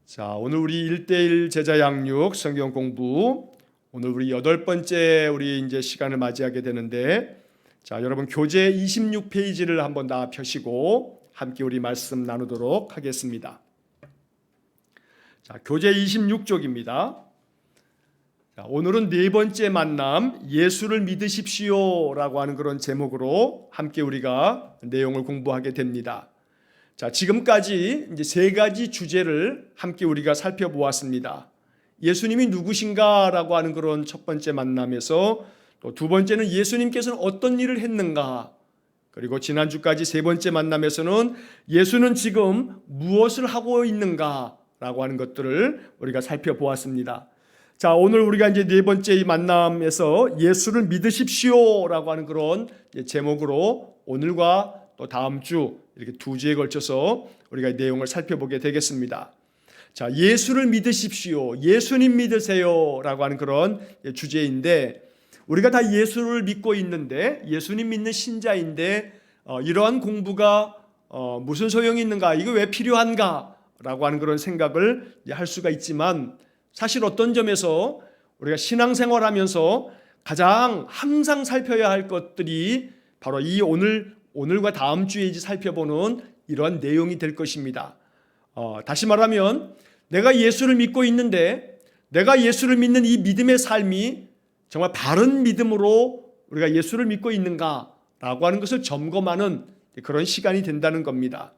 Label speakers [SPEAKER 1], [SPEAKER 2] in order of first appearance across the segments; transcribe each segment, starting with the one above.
[SPEAKER 1] 자, 오늘 우리 1대1 제자 양육 성경 공부, 오늘 우리 8번째 우리 이제 시간을 맞이하게 되는데, 자, 여러분 교재 26페이지를 한번 다 펴시고 함께 우리 말씀 나누도록 하겠습니다. 자, 교재 26쪽입니다. 자, 오늘은 네 번째 만남, 예수를 믿으십시오라고 하는 그런 제목으로 함께 우리가 내용을 공부하게 됩니다. 자, 지금까지 이제 세 가지 주제를 함께 우리가 살펴보았습니다. 예수님이 누구신가라고 하는 그런 첫 번째 만남에서, 또 두 번째는 예수님께서는 어떤 일을 했는가, 그리고 지난주까지 세 번째 만남에서는 예수는 지금 무엇을 하고 있는가라고 하는 것들을 우리가 살펴보았습니다. 자, 오늘 우리가 이제 네 번째 이 만남에서 예수를 믿으십시오라고 하는 그런 제목으로 오늘과 또 다음 주 이렇게 두 주에 걸쳐서 우리가 내용을 살펴보게 되겠습니다. 자, 예수를 믿으십시오, 예수님 믿으세요라고 하는 그런 주제인데, 우리가 다 예수를 믿고 있는데, 예수님 믿는 신자인데 이러한 공부가 무슨 소용이 있는가, 이거 왜 필요한가라고 하는 그런 생각을 할 수가 있지만, 사실 어떤 점에서 우리가 신앙생활하면서 가장 항상 살펴야 할 것들이 바로 이 오늘과 다음 주에 이제 살펴보는 이러한 내용이 될 것입니다. 다시 말하면 내가 예수를 믿고 있는데, 내가 예수를 믿는 이 믿음의 삶이 정말 바른 믿음으로 우리가 예수를 믿고 있는가라고 하는 것을 점검하는 그런 시간이 된다는 겁니다.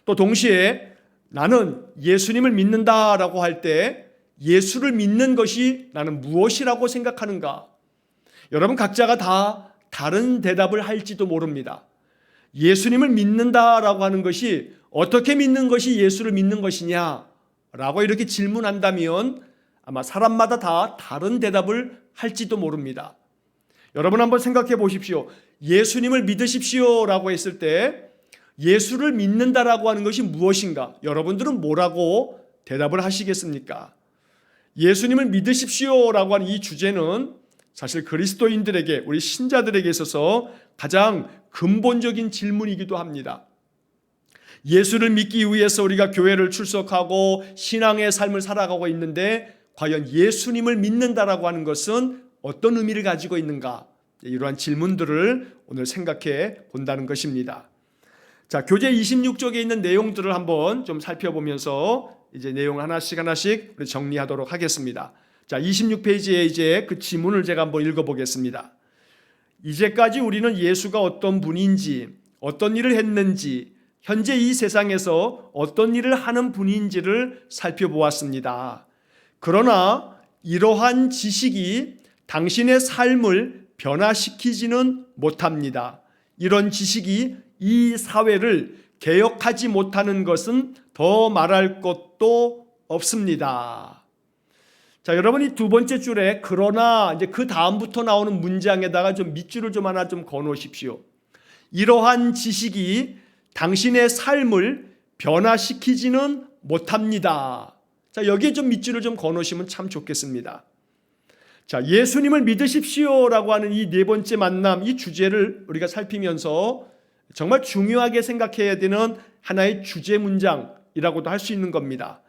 [SPEAKER 1] 또 동시에 나는 예수님을 믿는다라고 할 때 예수를 믿는 것이 나는 무엇이라고 생각하는가? 여러분 각자가 다 다른 대답을 할지도 모릅니다. 예수님을 믿는다라고 하는 것이 어떻게 믿는 것이 예수를 믿는 것이냐라고 이렇게 질문한다면 아마 사람마다 다 다른 대답을 할지도 모릅니다. 여러분 한번 생각해 보십시오. 예수님을 믿으십시오라고 했을 때 예수를 믿는다라고 하는 것이 무엇인가? 여러분들은 뭐라고 대답을 하시겠습니까? 예수님을 믿으십시오라고 하는 이 주제는 사실 그리스도인들에게, 우리 신자들에게 있어서 가장 근본적인 질문이기도 합니다. 예수를 믿기 위해서 우리가 교회를 출석하고 신앙의 삶을 살아가고 있는데, 과연 예수님을 믿는다라고 하는 것은 어떤 의미를 가지고 있는가? 이러한 질문들을 오늘 생각해 본다는 것입니다. 자, 교재 26쪽에 있는 내용들을 한번 좀 살펴보면서 이제 내용 하나씩 우리 정리하도록 하겠습니다. 자, 26페이지에 이제 그 지문을 제가 한번 읽어보겠습니다. 이제까지 우리는 예수가 어떤 분인지, 어떤 일을 했는지, 현재 이 세상에서 어떤 일을 하는 분인지를 살펴보았습니다. 그러나 이러한 지식이 당신의 삶을 변화시키지는 못합니다. 이런 지식이 이 사회를 개혁하지 못하는 것은 더 말할 것도 없습니다. 자, 여러분이 두 번째 줄에 그러나 이제 그 다음부터 나오는 문장에다가 좀 밑줄을 좀 하나 좀 거놓으십시오. 이러한 지식이 당신의 삶을 변화시키지는 못합니다. 자, 여기에 좀 밑줄을 좀 거놓으시면 참 좋겠습니다. 자, 예수님을 믿으십시오라고 하는 이 네 번째 만남, 이 주제를 우리가 살피면서 정말 중요하게 생각해야 되는 하나의 주제 문장이라고도 할 수 있는 겁니다.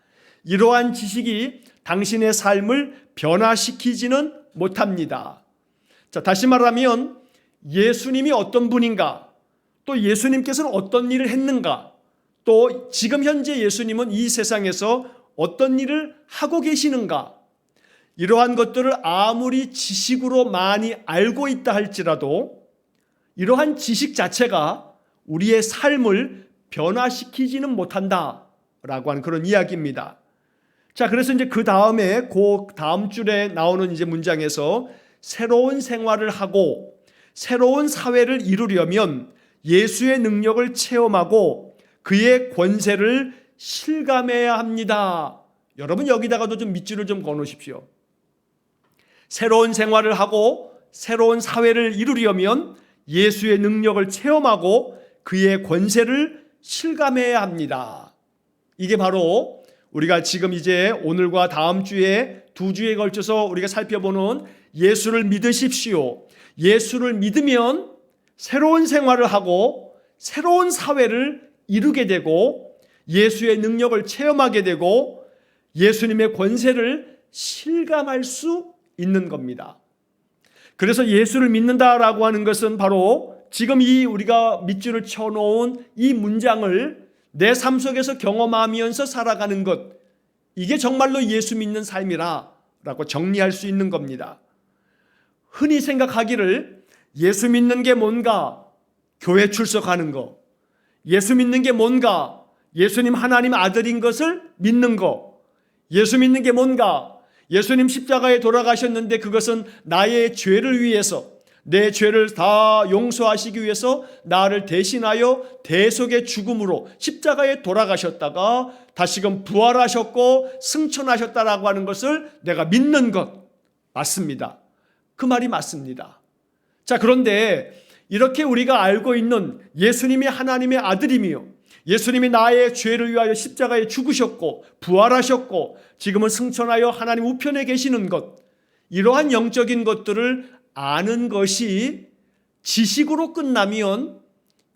[SPEAKER 1] 이러한 지식이 당신의 삶을 변화시키지는 못합니다. 자, 다시 말하면 예수님이 어떤 분인가, 또 예수님께서는 어떤 일을 했는가, 또 지금 현재 예수님은 이 세상에서 어떤 일을 하고 계시는가, 이러한 것들을 아무리 지식으로 많이 알고 있다 할지라도 이러한 지식 자체가 우리의 삶을 변화시키지는 못한다라고 하는 그런 이야기입니다. 자, 그래서 이제 그 다음에 그 다음 줄에 나오는 이제 문장에서 새로운 생활을 하고 새로운 사회를 이루려면 예수의 능력을 체험하고 그의 권세를 실감해야 합니다. 여러분 여기다가도 좀 밑줄을 좀 거놓으십시오. 새로운 생활을 하고 새로운 사회를 이루려면 예수의 능력을 체험하고 그의 권세를 실감해야 합니다. 이게 바로 우리가 지금 이제 오늘과 다음 주에 두 주에 걸쳐서 우리가 살펴보는 예수를 믿으십시오. 예수를 믿으면 새로운 생활을 하고 새로운 사회를 이루게 되고 예수의 능력을 체험하게 되고 예수님의 권세를 실감할 수 있는 겁니다. 그래서 예수를 믿는다라고 하는 것은 바로 지금 이 우리가 밑줄을 쳐놓은 이 문장을 내 삶 속에서 경험하면서 살아가는 것, 이게 정말로 예수 믿는 삶이라고 정리할 수 있는 겁니다. 흔히 생각하기를 예수 믿는 게 뭔가 교회 출석하는 거, 예수 믿는 게 뭔가 예수님 하나님 아들인 것을 믿는 거, 예수 믿는 게 뭔가 예수님 십자가에 돌아가셨는데 그것은 나의 죄를 위해서, 내 죄를 다 용서하시기 위해서 나를 대신하여 대속의 죽음으로 십자가에 돌아가셨다가 다시금 부활하셨고 승천하셨다라고 하는 것을 내가 믿는 것 맞습니다. 그 말이 맞습니다. 자, 그런데 이렇게 우리가 알고 있는 예수님이 하나님의 아들이며 예수님이 나의 죄를 위하여 십자가에 죽으셨고 부활하셨고 지금은 승천하여 하나님 우편에 계시는 것, 이러한 영적인 것들을 아는 것이 지식으로 끝나면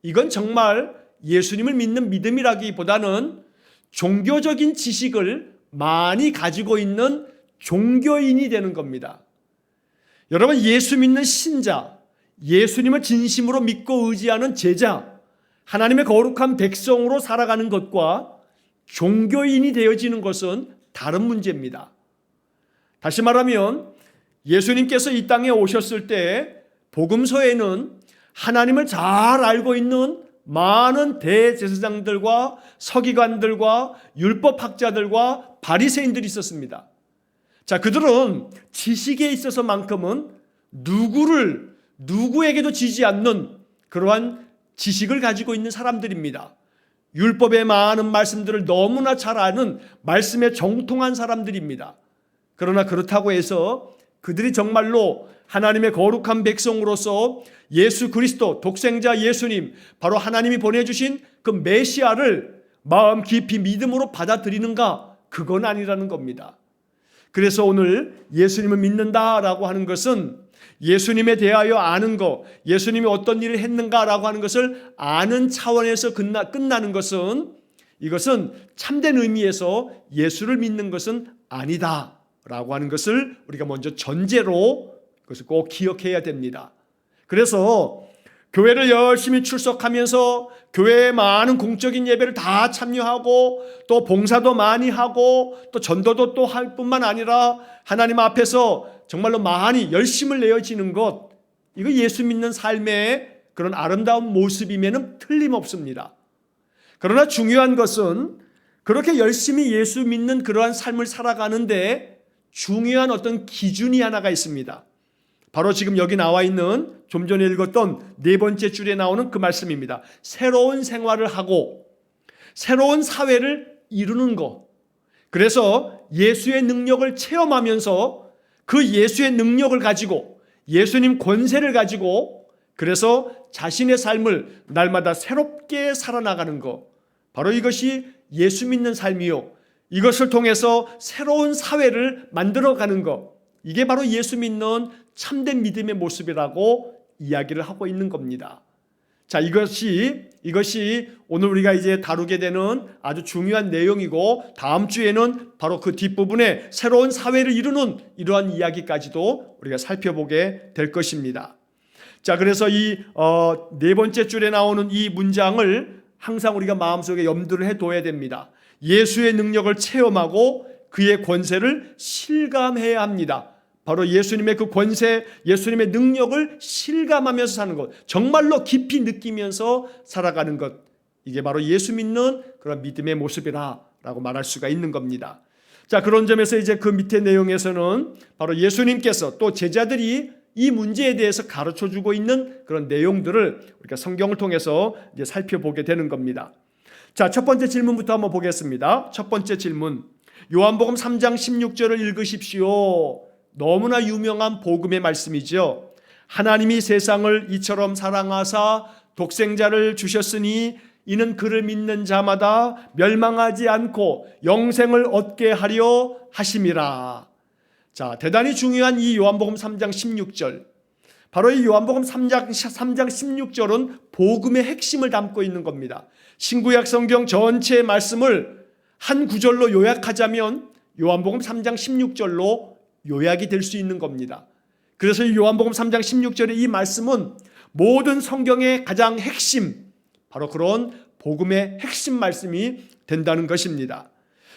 [SPEAKER 1] 이건 정말 예수님을 믿는 믿음이라기보다는 종교적인 지식을 많이 가지고 있는 종교인이 되는 겁니다. 여러분, 예수 믿는 신자, 예수님을 진심으로 믿고 의지하는 제자, 하나님의 거룩한 백성으로 살아가는 것과 종교인이 되어지는 것은 다른 문제입니다. 다시 말하면 예수님께서 이 땅에 오셨을 때 복음서에는 하나님을 잘 알고 있는 많은 대제사장들과 서기관들과 율법학자들과 바리새인들이 있었습니다. 자, 그들은 지식에 있어서만큼은 누구에게도 지지 않는 그러한 지식을 가지고 있는 사람들입니다. 율법의 많은 말씀들을 너무나 잘 아는 말씀에 정통한 사람들입니다. 그러나 그렇다고 해서 그들이 정말로 하나님의 거룩한 백성으로서 예수 그리스도 독생자 예수님, 바로 하나님이 보내주신 그 메시아를 마음 깊이 믿음으로 받아들이는가? 그건 아니라는 겁니다. 그래서 오늘 예수님을 믿는다라고 하는 것은 예수님에 대하여 아는 것, 예수님이 어떤 일을 했는가라고 하는 것을 아는 차원에서 끝나는 것은, 이것은 참된 의미에서 예수를 믿는 것은 아니다라고 하는 것을 우리가 먼저 전제로 그것을 꼭 기억해야 됩니다. 그래서 교회를 열심히 출석하면서 교회의 많은 공적인 예배를 다 참여하고 또 봉사도 많이 하고 또 전도도 또 할 뿐만 아니라 하나님 앞에서 정말로 많이 열심을 내어지는 것, 이거 예수 믿는 삶의 그런 아름다운 모습이면은 틀림없습니다. 그러나 중요한 것은 그렇게 열심히 예수 믿는 그러한 삶을 살아가는데 중요한 어떤 기준이 하나가 있습니다. 바로 지금 여기 나와 있는 좀 전에 읽었던 네 번째 줄에 나오는 그 말씀입니다. 새로운 생활을 하고 새로운 사회를 이루는 것. 그래서 예수의 능력을 체험하면서 그 예수의 능력을 가지고 예수님 권세를 가지고 그래서 자신의 삶을 날마다 새롭게 살아나가는 것. 바로 이것이 예수 믿는 삶이요, 이것을 통해서 새로운 사회를 만들어가는 것, 이게 바로 예수 믿는 참된 믿음의 모습이라고 이야기를 하고 있는 겁니다. 자, 이것이 오늘 우리가 이제 다루게 되는 아주 중요한 내용이고, 다음 주에는 바로 그 뒷부분에 새로운 사회를 이루는 이러한 이야기까지도 우리가 살펴보게 될 것입니다. 자, 그래서 이 네 번째 줄에 나오는 이 문장을 항상 우리가 마음속에 염두를 해둬야 됩니다. 예수의 능력을 체험하고 그의 권세를 실감해야 합니다. 바로 예수님의 그 권세, 예수님의 능력을 실감하면서 사는 것, 정말로 깊이 느끼면서 살아가는 것, 이게 바로 예수 믿는 그런 믿음의 모습이라고 말할 수가 있는 겁니다. 자, 그런 점에서 이제 그 밑에 내용에서는 바로 예수님께서 또 제자들이 이 문제에 대해서 가르쳐주고 있는 그런 내용들을 우리가 성경을 통해서 이제 살펴보게 되는 겁니다. 자, 첫 번째 질문부터 한번 보겠습니다. 첫 번째 질문, 요한복음 3장 16절을 읽으십시오. 너무나 유명한 복음의 말씀이죠. 하나님이 세상을 이처럼 사랑하사 독생자를 주셨으니 이는 그를 믿는 자마다 멸망하지 않고 영생을 얻게 하려 하심이라. 자, 대단히 중요한 이 요한복음 3장 16절, 바로 이 요한복음 3장 16절은 복음의 핵심을 담고 있는 겁니다. 신구약 성경 전체의 말씀을 한 구절로 요약하자면 요한복음 3장 16절로 요약이 될 수 있는 겁니다. 그래서 이 요한복음 3장 16절의 이 말씀은 모든 성경의 가장 핵심, 바로 그런 복음의 핵심 말씀이 된다는 것입니다.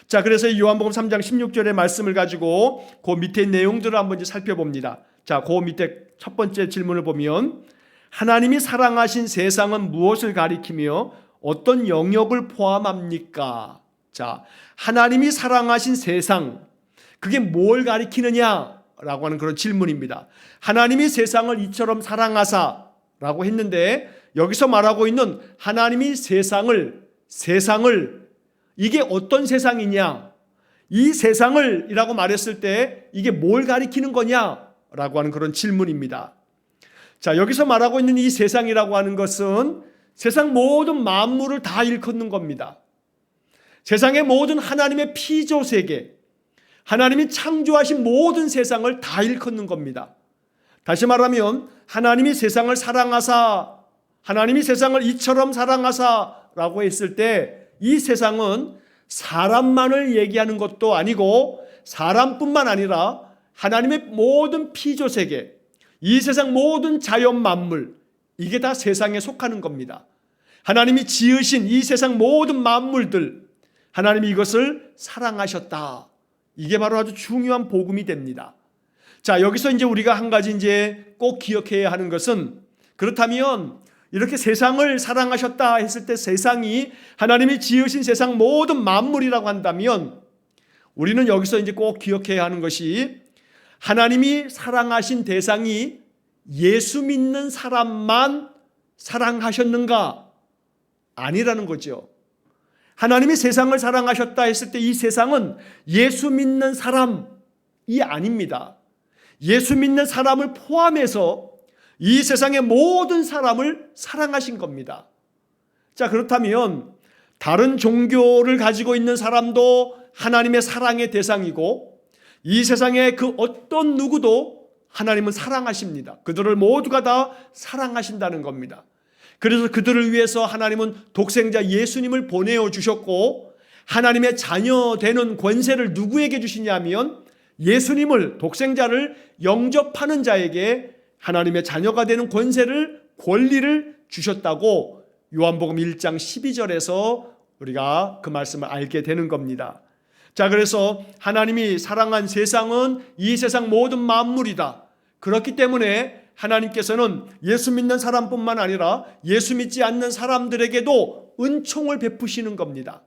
[SPEAKER 1] 자, 그래서 이 요한복음 3장 16절의 말씀을 가지고 그 밑에 내용들을 한번 이제 살펴봅니다. 자, 그 밑에 첫 번째 질문을 보면 하나님이 사랑하신 세상은 무엇을 가리키며 어떤 영역을 포함합니까? 자, 하나님이 사랑하신 세상, 그게 뭘 가리키느냐라고 하는 그런 질문입니다. 하나님이 세상을 이처럼 사랑하사라고 했는데 여기서 말하고 있는 하나님이 세상을 이게 어떤 세상이냐, 이 세상을 이라고 말했을 때 이게 뭘 가리키는 거냐라고 하는 그런 질문입니다. 자, 여기서 말하고 있는 이 세상이라고 하는 것은 세상 모든 만물을 다 일컫는 겁니다. 세상의 모든 하나님의 피조세계, 하나님이 창조하신 모든 세상을 다 일컫는 겁니다. 다시 말하면 하나님이 세상을 사랑하사, 하나님이 세상을 이처럼 사랑하사라고 했을 때 이 세상은 사람만을 얘기하는 것도 아니고 사람뿐만 아니라 하나님의 모든 피조세계, 이 세상 모든 자연 만물, 이게 다 세상에 속하는 겁니다. 하나님이 지으신 이 세상 모든 만물들, 하나님이 이것을 사랑하셨다. 이게 바로 아주 중요한 복음이 됩니다. 자, 여기서 이제 우리가 한 가지 이제 꼭 기억해야 하는 것은, 그렇다면 이렇게 세상을 사랑하셨다 했을 때 세상이 하나님이 지으신 세상 모든 만물이라고 한다면 우리는 여기서 이제 꼭 기억해야 하는 것이 하나님이 사랑하신 대상이 예수 믿는 사람만 사랑하셨는가? 아니라는 거죠. 하나님이 세상을 사랑하셨다 했을 때 이 세상은 예수 믿는 사람이 아닙니다. 예수 믿는 사람을 포함해서 이 세상의 모든 사람을 사랑하신 겁니다. 자, 그렇다면 다른 종교를 가지고 있는 사람도 하나님의 사랑의 대상이고 이 세상의 그 어떤 누구도 하나님은 사랑하십니다. 그들을 모두가 다 사랑하신다는 겁니다. 그래서 그들을 위해서 하나님은 독생자 예수님을 보내어 주셨고 하나님의 자녀 되는 권세를 누구에게 주시냐면 예수님을, 독생자를 영접하는 자에게 하나님의 자녀가 되는 권리를 주셨다고 요한복음 1장 12절에서 우리가 그 말씀을 알게 되는 겁니다. 자, 그래서 하나님이 사랑한 세상은 이 세상 모든 만물이다. 그렇기 때문에 하나님께서는 예수 믿는 사람뿐만 아니라 예수 믿지 않는 사람들에게도 은총을 베푸시는 겁니다.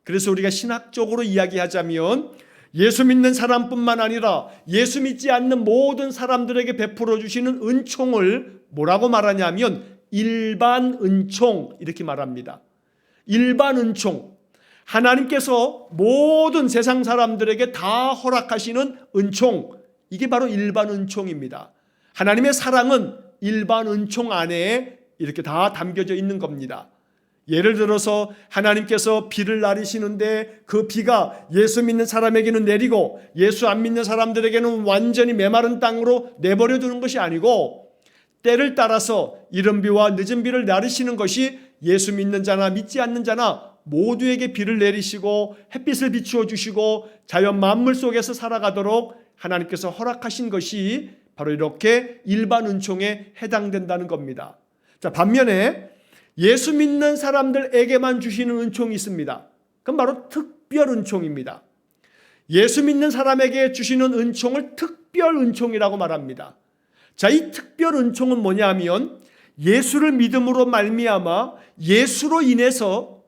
[SPEAKER 1] 그래서 우리가 신학적으로 이야기하자면 예수 믿는 사람뿐만 아니라 예수 믿지 않는 모든 사람들에게 베풀어 주시는 은총을 뭐라고 말하냐면 일반 은총 이렇게 말합니다. 일반 은총, 하나님께서 모든 세상 사람들에게 다 허락하시는 은총, 이게 바로 일반 은총입니다. 하나님의 사랑은 일반 은총 안에 이렇게 다 담겨져 있는 겁니다. 예를 들어서 하나님께서 비를 내리시는데 그 비가 예수 믿는 사람에게는 내리고 예수 안 믿는 사람들에게는 완전히 메마른 땅으로 내버려 두는 것이 아니고 때를 따라서 이른 비와 늦은 비를 내리시는 것이 예수 믿는 자나 믿지 않는 자나 모두에게 비를 내리시고 햇빛을 비추어 주시고 자연 만물 속에서 살아가도록 하나님께서 허락하신 것이 바로 이렇게 일반 은총에 해당된다는 겁니다. 자, 반면에 예수 믿는 사람들에게만 주시는 은총이 있습니다. 그건 바로 특별 은총입니다. 예수 믿는 사람에게 주시는 은총을 특별 은총이라고 말합니다. 자, 이 특별 은총은 뭐냐 하면 예수를 믿음으로 말미암아 예수로 인해서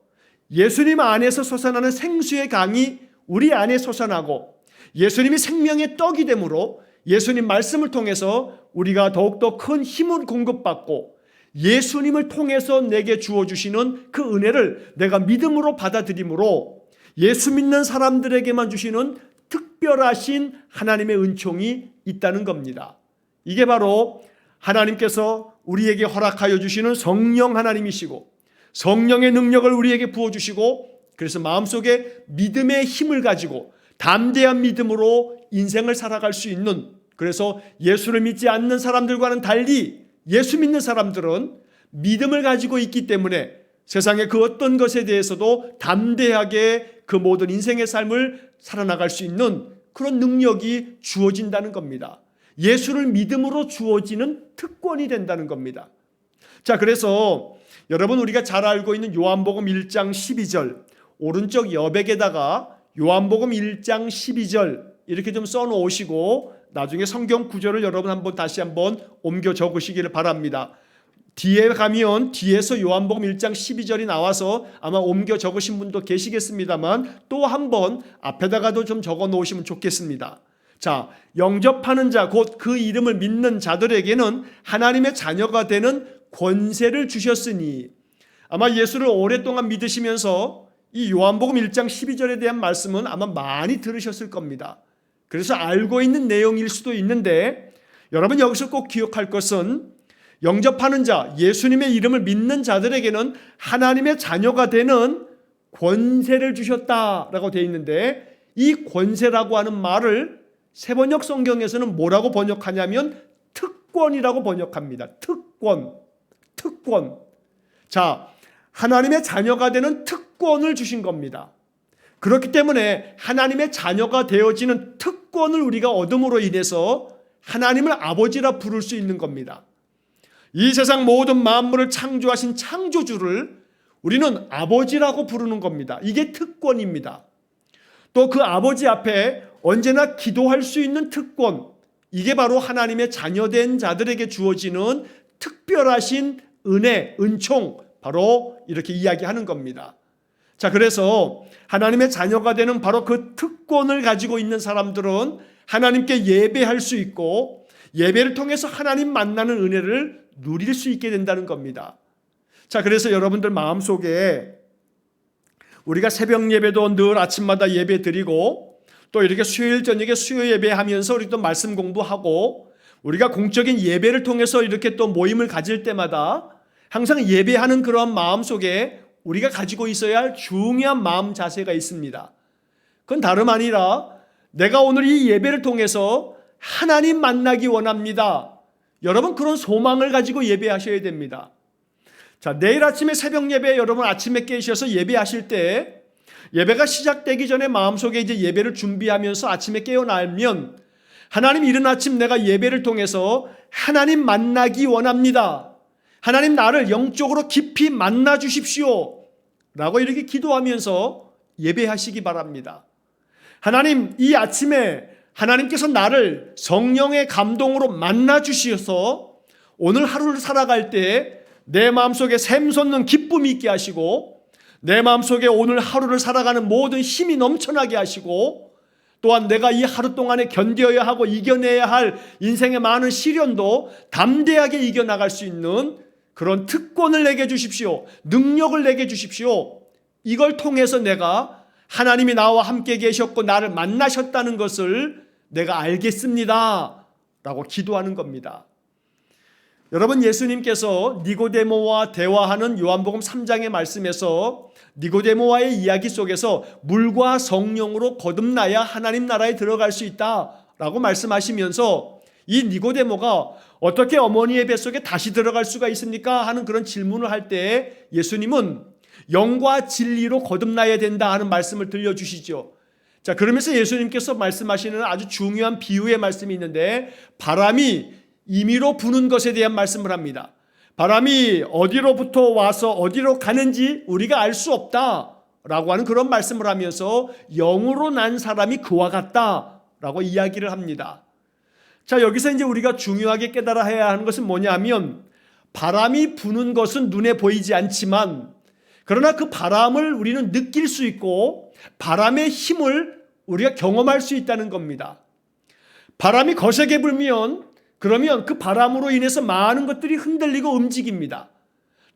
[SPEAKER 1] 예수님 안에서 솟아나는 생수의 강이 우리 안에 솟아나고 예수님이 생명의 떡이 되므로 예수님 말씀을 통해서 우리가 더욱더 큰 힘을 공급받고 예수님을 통해서 내게 주어주시는 그 은혜를 내가 믿음으로 받아들이므로 예수 믿는 사람들에게만 주시는 특별하신 하나님의 은총이 있다는 겁니다. 이게 바로 하나님께서 우리에게 허락하여 주시는 성령 하나님이시고 성령의 능력을 우리에게 부어주시고 그래서 마음속에 믿음의 힘을 가지고 담대한 믿음으로 인생을 살아갈 수 있는, 그래서 예수를 믿지 않는 사람들과는 달리 예수 믿는 사람들은 믿음을 가지고 있기 때문에 세상의 그 어떤 것에 대해서도 담대하게 그 모든 인생의 삶을 살아나갈 수 있는 그런 능력이 주어진다는 겁니다. 예수를 믿음으로 주어지는 특권이 된다는 겁니다. 자, 그래서 여러분 우리가 잘 알고 있는 요한복음 1장 12절 오른쪽 여백에다가 요한복음 1장 12절 이렇게 좀 써놓으시고 나중에 성경 구절을 여러분 다시 한번 옮겨 적으시기를 바랍니다. 뒤에 가면 뒤에서 요한복음 1장 12절이 나와서 아마 옮겨 적으신 분도 계시겠습니다만 또 한번 앞에다가도 좀 적어 놓으시면 좋겠습니다. 자, 영접하는 자, 곧 그 이름을 믿는 자들에게는 하나님의 자녀가 되는 권세를 주셨으니, 아마 예수를 오랫동안 믿으시면서 이 요한복음 1장 12절에 대한 말씀은 아마 많이 들으셨을 겁니다. 그래서 알고 있는 내용일 수도 있는데 여러분 여기서 꼭 기억할 것은 영접하는 자, 예수님의 이름을 믿는 자들에게는 하나님의 자녀가 되는 권세를 주셨다라고 되어 있는데, 이 권세라고 하는 말을 세번역 성경에서는 뭐라고 번역하냐면 특권이라고 번역합니다. 특권. 자, 하나님의 자녀가 되는 특권을 주신 겁니다. 그렇기 때문에 하나님의 자녀가 되어지는 특권을 우리가 얻음으로 인해서 하나님을 아버지라 부를 수 있는 겁니다. 이 세상 모든 만물을 창조하신 창조주를 우리는 아버지라고 부르는 겁니다. 이게 특권입니다. 또 그 아버지 앞에 언제나 기도할 수 있는 특권, 이게 바로 하나님의 자녀된 자들에게 주어지는 특별하신 은혜, 은총, 바로 이렇게 이야기하는 겁니다. 자, 그래서 하나님의 자녀가 되는 바로 그 특권을 가지고 있는 사람들은 하나님께 예배할 수 있고 예배를 통해서 하나님 만나는 은혜를 누릴 수 있게 된다는 겁니다. 자, 그래서 여러분들 마음속에 우리가 새벽 예배도 늘 아침마다 예배 드리고 또 이렇게 수요일 저녁에 수요 예배하면서 우리 또 말씀 공부하고 우리가 공적인 예배를 통해서 이렇게 또 모임을 가질 때마다 항상 예배하는 그런 마음속에 우리가 가지고 있어야 할 중요한 마음 자세가 있습니다. 그건 다름 아니라 내가 오늘 이 예배를 통해서 하나님 만나기 원합니다. 여러분 그런 소망을 가지고 예배하셔야 됩니다. 자, 내일 아침에 새벽 예배 여러분 아침에 깨셔서 예배하실 때 예배가 시작되기 전에 마음속에 이제 예배를 준비하면서 아침에 깨어나면 하나님 이른 아침 내가 예배를 통해서 하나님 만나기 원합니다. 하나님 나를 영적으로 깊이 만나 주십시오. 라고 이렇게 기도하면서 예배하시기 바랍니다. 하나님 이 아침에 하나님께서 나를 성령의 감동으로 만나 주셔서 오늘 하루를 살아갈 때 내 마음속에 샘솟는 기쁨이 있게 하시고 내 마음속에 오늘 하루를 살아가는 모든 힘이 넘쳐나게 하시고 또한 내가 이 하루 동안에 견뎌야 하고 이겨내야 할 인생의 많은 시련도 담대하게 이겨나갈 수 있는 그런 특권을 내게 주십시오. 능력을 내게 주십시오. 이걸 통해서 내가 하나님이 나와 함께 계셨고 나를 만나셨다는 것을 내가 알겠습니다. 라고 기도하는 겁니다. 여러분 예수님께서 니고데모와 대화하는 요한복음 3장의 말씀에서 니고데모와의 이야기 속에서 물과 성령으로 거듭나야 하나님 나라에 들어갈 수 있다라고 말씀하시면서 이 니고데모가 어떻게 어머니의 뱃속에 다시 들어갈 수가 있습니까? 하는 그런 질문을 할 때 예수님은 영과 진리로 거듭나야 된다 하는 말씀을 들려주시죠. 자, 그러면서 예수님께서 말씀하시는 아주 중요한 비유의 말씀이 있는데 바람이 임의로 부는 것에 대한 말씀을 합니다. 바람이 어디로부터 와서 어디로 가는지 우리가 알 수 없다라고 하는 그런 말씀을 하면서 영으로 난 사람이 그와 같다라고 이야기를 합니다. 자, 여기서 이제 우리가 중요하게 깨달아야 하는 것은 뭐냐면 바람이 부는 것은 눈에 보이지 않지만 그러나 그 바람을 우리는 느낄 수 있고 바람의 힘을 우리가 경험할 수 있다는 겁니다. 바람이 거세게 불면 그러면 그 바람으로 인해서 많은 것들이 흔들리고 움직입니다.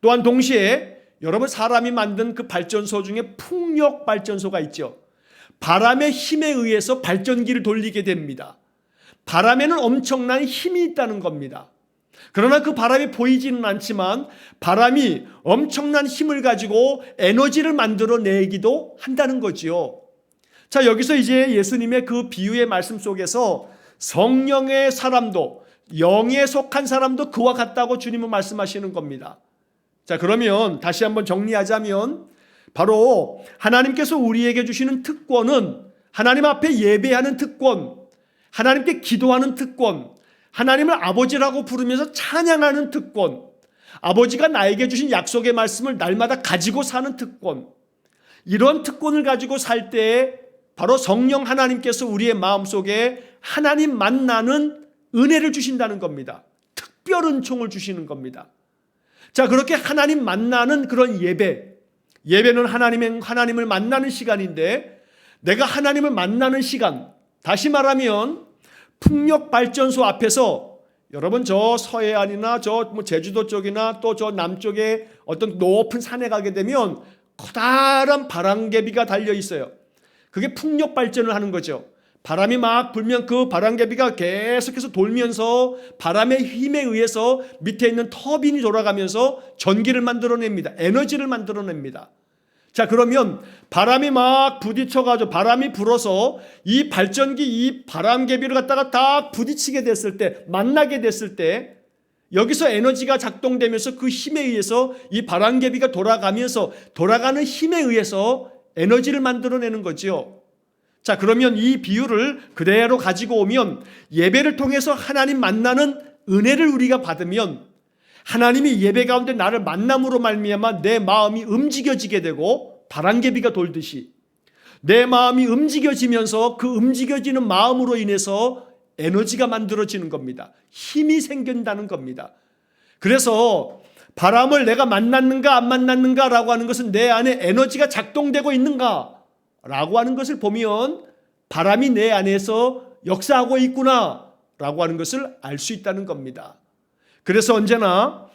[SPEAKER 1] 또한 동시에 여러분 사람이 만든 그 발전소 중에 풍력 발전소가 있죠. 바람의 힘에 의해서 발전기를 돌리게 됩니다. 바람에는 엄청난 힘이 있다는 겁니다. 그러나 그 바람이 보이지는 않지만 바람이 엄청난 힘을 가지고 에너지를 만들어내기도 한다는 거지요. 자, 여기서 이제 예수님의 그 비유의 말씀 속에서 성령의 사람도 영에 속한 사람도 그와 같다고 주님은 말씀하시는 겁니다. 자, 그러면 다시 한번 정리하자면 바로 하나님께서 우리에게 주시는 특권은 하나님 앞에 예배하는 특권, 하나님께 기도하는 특권, 하나님을 아버지라고 부르면서 찬양하는 특권, 아버지가 나에게 주신 약속의 말씀을 날마다 가지고 사는 특권, 이런 특권을 가지고 살 때에 바로 성령 하나님께서 우리의 마음속에 하나님 만나는 은혜를 주신다는 겁니다. 특별 은총을 주시는 겁니다. 자, 그렇게 하나님 만나는 그런 예배는 하나님을 만나는 시간인데, 내가 하나님을 만나는 시간, 다시 말하면 풍력발전소 앞에서 여러분 저 서해안이나 저 제주도 쪽이나 또 저 남쪽에 어떤 높은 산에 가게 되면 커다란 바람개비가 달려 있어요. 그게 풍력발전을 하는 거죠. 바람이 막 불면 그 바람개비가 계속해서 돌면서 바람의 힘에 의해서 밑에 있는 터빈이 돌아가면서 전기를 만들어냅니다. 에너지를 만들어냅니다. 자, 그러면 바람이 막 부딪혀가지고 바람이 불어서 이 발전기, 이 바람개비를 갖다가 딱 부딪히게 됐을 때, 만나게 됐을 때 여기서 에너지가 작동되면서 그 힘에 의해서 이 바람개비가 돌아가면서 돌아가는 힘에 의해서 에너지를 만들어내는 거죠. 자, 그러면 이 비유를 그대로 가지고 오면 예배를 통해서 하나님 만나는 은혜를 우리가 받으면 하나님이 예배 가운데 나를 만남으로 말미암아 내 마음이 움직여지게 되고 바람개비가 돌듯이 내 마음이 움직여지면서 그 움직여지는 마음으로 인해서 에너지가 만들어지는 겁니다. 힘이 생긴다는 겁니다. 그래서 바람을 내가 만났는가 안 만났는가라고 하는 것은 내 안에 에너지가 작동되고 있는가라고 하는 것을 보면 바람이 내 안에서 역사하고 있구나라고 하는 것을 알 수 있다는 겁니다. 그래서 언제나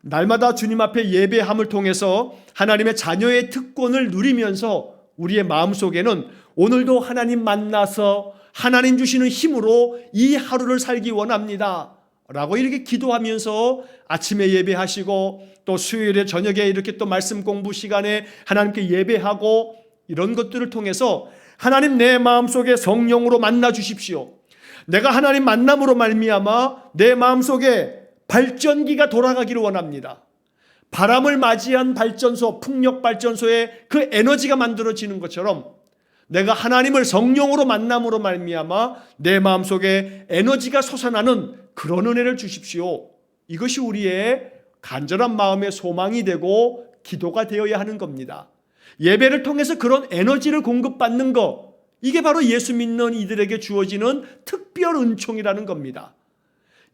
[SPEAKER 1] 날마다 주님 앞에 예배함을 통해서 하나님의 자녀의 특권을 누리면서 우리의 마음속에는 오늘도 하나님 만나서 하나님 주시는 힘으로 이 하루를 살기 원합니다 라고 이렇게 기도하면서 아침에 예배하시고 또 수요일에 저녁에 이렇게 또 말씀 공부 시간에 하나님께 예배하고 이런 것들을 통해서 하나님 내 마음속에 성령으로 만나 주십시오. 내가 하나님 만남으로 말미암아 내 마음속에 발전기가 돌아가기를 원합니다. 바람을 맞이한 발전소, 풍력발전소에 그 에너지가 만들어지는 것처럼 내가 하나님을 성령으로 만남으로 말미암아 내 마음속에 에너지가 솟아나는 그런 은혜를 주십시오. 이것이 우리의 간절한 마음의 소망이 되고 기도가 되어야 하는 겁니다. 예배를 통해서 그런 에너지를 공급받는 것, 이게 바로 예수 믿는 이들에게 주어지는 특별 은총이라는 겁니다.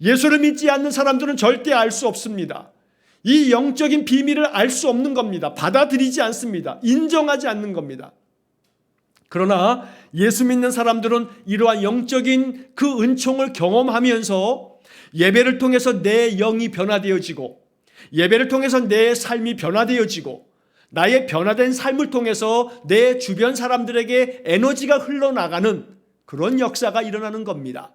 [SPEAKER 1] 예수를 믿지 않는 사람들은 절대 알 수 없습니다. 이 영적인 비밀을 알 수 없는 겁니다. 받아들이지 않습니다. 인정하지 않는 겁니다. 그러나 예수 믿는 사람들은 이러한 영적인 그 은총을 경험하면서 예배를 통해서 내 영이 변화되어지고 예배를 통해서 내 삶이 변화되어지고 나의 변화된 삶을 통해서 내 주변 사람들에게 에너지가 흘러나가는 그런 역사가 일어나는 겁니다.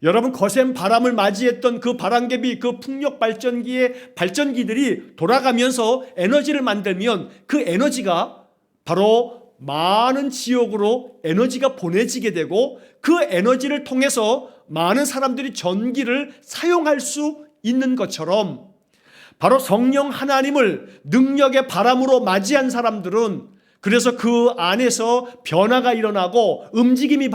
[SPEAKER 1] 여러분, 거센 바람을 맞이했던 그 바람개비, 그 풍력 발전기의 발전기들이 돌아가면서 에너지를 만들면 그 에너지가 바로 많은 지역으로 에너지가 보내지게 되고 그 에너지를 통해서 많은 사람들이 전기를 사용할 수 있는 것처럼 바로 성령 하나님을 능력의 바람으로 맞이한 사람들은 그래서 그 안에서 변화가 일어나고 움직임이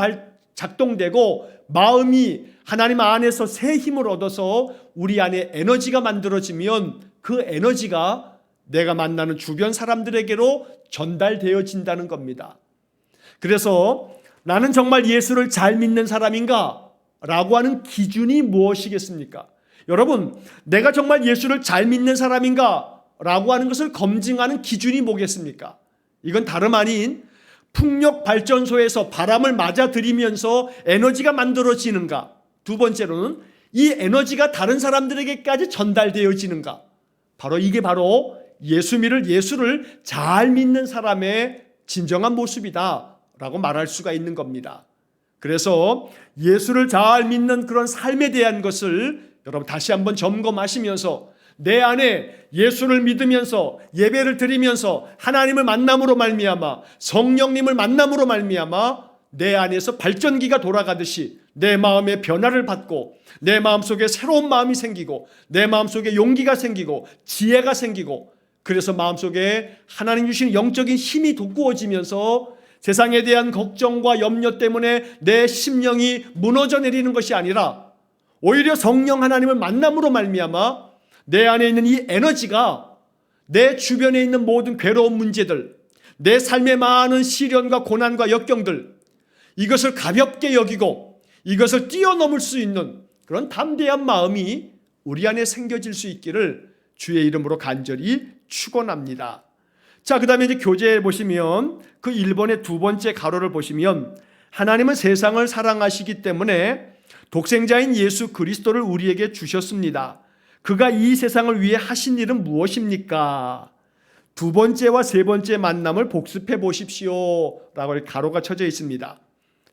[SPEAKER 1] 작동되고 마음이 하나님 안에서 새 힘을 얻어서 우리 안에 에너지가 만들어지면 그 에너지가 내가 만나는 주변 사람들에게로 전달되어진다는 겁니다. 그래서 나는 정말 예수를 잘 믿는 사람인가? 라고 하는 기준이 무엇이겠습니까? 여러분, 내가 정말 예수를 잘 믿는 사람인가? 라고 하는 것을 검증하는 기준이 뭐겠습니까? 이건 다름 아닌 풍력 발전소에서 바람을 맞아들이면서 에너지가 만들어지는가? 두 번째로는 이 에너지가 다른 사람들에게까지 전달되어지는가? 이게 바로 예수를 잘 믿는 사람의 진정한 모습이다 라고 말할 수가 있는 겁니다. 그래서 예수를 잘 믿는 그런 삶에 대한 것을 여러분 다시 한번 점검하시면서 내 안에 예수를 믿으면서 예배를 드리면서 하나님을 만남으로 말미암아 성령님을 만남으로 말미암아 내 안에서 발전기가 돌아가듯이 내 마음의 변화를 받고 내 마음속에 새로운 마음이 생기고 내 마음속에 용기가 생기고 지혜가 생기고 그래서 마음속에 하나님 주신 영적인 힘이 돋구어지면서 세상에 대한 걱정과 염려 때문에 내 심령이 무너져 내리는 것이 아니라 오히려 성령 하나님을 만남으로 말미암아 내 안에 있는 이 에너지가 내 주변에 있는 모든 괴로운 문제들, 내 삶의 많은 시련과 고난과 역경들, 이것을 가볍게 여기고 이것을 뛰어넘을 수 있는 그런 담대한 마음이 우리 안에 생겨질 수 있기를 주의 이름으로 간절히 축원합니다. 자, 그 다음에 이제 교재에 보시면 그 1번의 두 번째 가로를 보시면 하나님은 세상을 사랑하시기 때문에 독생자인 예수 그리스도를 우리에게 주셨습니다. 그가 이 세상을 위해 하신 일은 무엇입니까? 두 번째와 세 번째 만남을 복습해 보십시오 라고 가로가 쳐져 있습니다.